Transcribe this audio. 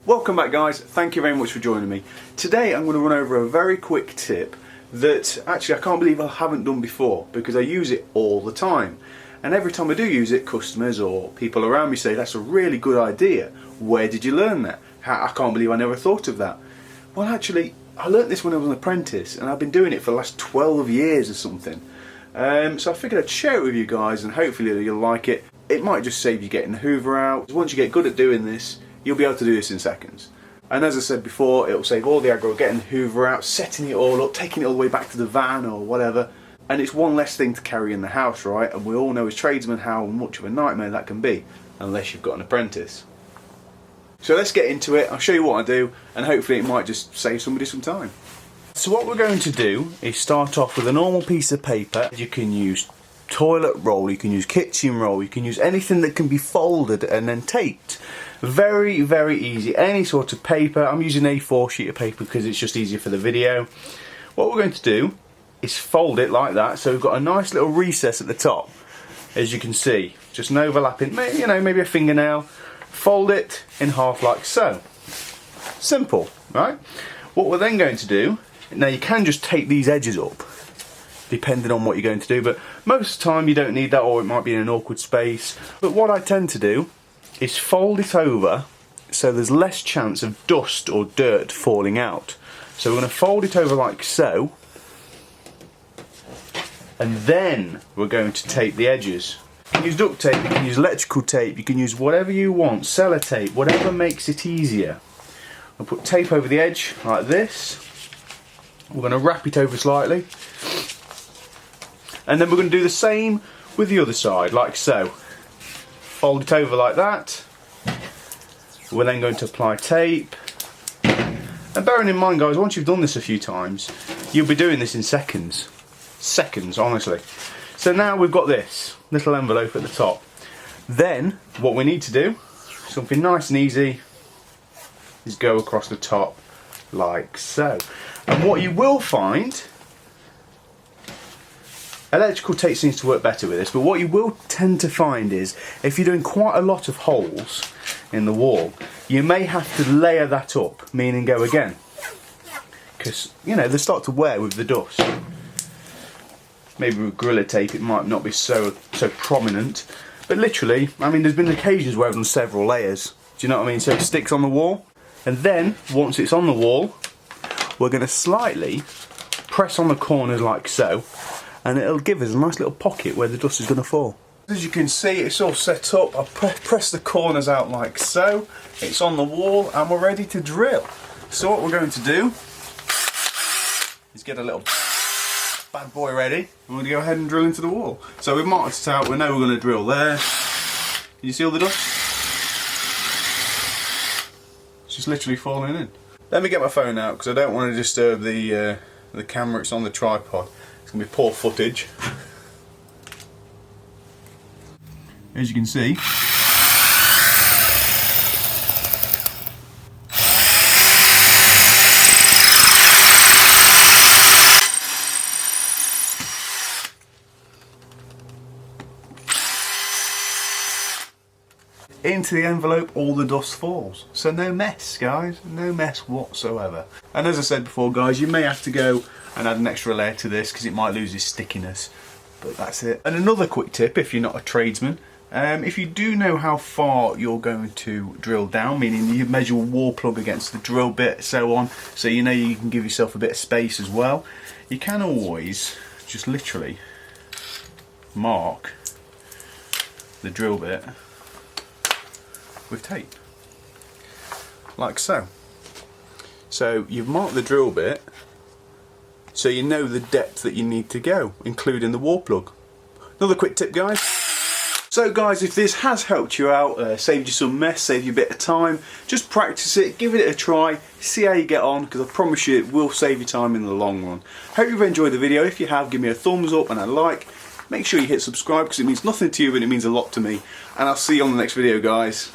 Welcome back guys, thank you very much for joining me. Today I'm going to run over a very quick tip that actually I can't believe I haven't done before because I use it all the time. And every time I do use it, customers or people around me say, that's a really good idea. Where did you learn that? I can't believe I never thought of that. Well actually, I learnt this when I was an apprentice and I've been doing it for the last 12 years or something. So I figured I'd share it with you guys and hopefully you'll like it. It might just save you getting the hoover out. Once you get good at doing this, you'll be able to do this in seconds. And as I said before, it'll save all the aggro, getting the hoover out, setting it all up, taking it all the way back to the van or whatever. And it's one less thing to carry in the house, right? And we all know as tradesmen how much of a nightmare that can be, unless you've got an apprentice. So let's get into it, I'll show you what I do, and hopefully it might just save somebody some time. So what we're going to do is start off with a normal piece of paper. You can use toilet roll, you can use kitchen roll, you can use anything that can be folded and then taped. Very, very easy. Any sort of paper. I'm using A4 sheet of paper because it's just easier for the video. What we're going to do is fold it like that, so we've got a nice little recess at the top, as you can see. Just an overlapping, you know, maybe a fingernail. Fold it in half like so. Simple, right? What we're then going to do, now you can just tape these edges up, depending on what you're going to do, but most of the time you don't need that, or it might be in an awkward space. But what I tend to do is fold it over so there's less chance of dust or dirt falling out. So we're going to fold it over like so, and then we're going to tape the edges. You can use duct tape, you can use electrical tape, you can use whatever you want, sellotape, whatever makes it easier. I'll put tape over the edge like this. We're going to wrap it over slightly, and then we're going to do the same with the other side, like so. Fold it over like that. We're then going to apply tape. And bearing in mind guys, once you've done this a few times, you'll be doing this in seconds. Seconds, honestly. So now we've got this little envelope at the top. Then, what we need to do, something nice and easy, is go across the top like so. And what you will find, electrical tape seems to work better with this, but what you will tend to find is, if you're doing quite a lot of holes in the wall, you may have to layer that up, meaning go again. Because, you know, they start to wear with the dust. Maybe with Gorilla Tape it might not be so prominent, but literally, I mean, there's been occasions where I've done several layers. Do you know what I mean? So it sticks on the wall, and then, once it's on the wall, we're going to slightly press on the corners like so, and it'll give us a nice little pocket where the dust is going to fall. As you can see, it's all set up. I press the corners out like so. It's on the wall and we're ready to drill. So what we're going to do is get a little bad boy ready. We're going to go ahead and drill into the wall. So we've marked it out. We know we're going to drill there. Can you see all the dust? It's just literally falling in. Let me get my phone out because I don't want to disturb the camera. It's on the tripod. It's going to be poor footage. As you can see, into the envelope all the dust falls. So no mess guys, no mess whatsoever. And as I said before guys, you may have to go and add an extra layer to this because it might lose its stickiness, but that's it. And another quick tip, if you're not a tradesman, if you do know how far you're going to drill down, meaning you measure a wall plug against the drill bit, so on, so you know you can give yourself a bit of space as well, you can always just literally mark the drill bit with tape, like so. So you've marked the drill bit, so you know the depth that you need to go, including the wall plug. Another quick tip guys. So guys, if this has helped you out, saved you some mess, saved you a bit of time, just practice it, give it a try, see how you get on, because I promise you it will save you time in the long run. Hope you've enjoyed the video. If you have, give me a thumbs up and a like. Make sure you hit subscribe because it means nothing to you but it means a lot to me. And I'll see you on the next video guys.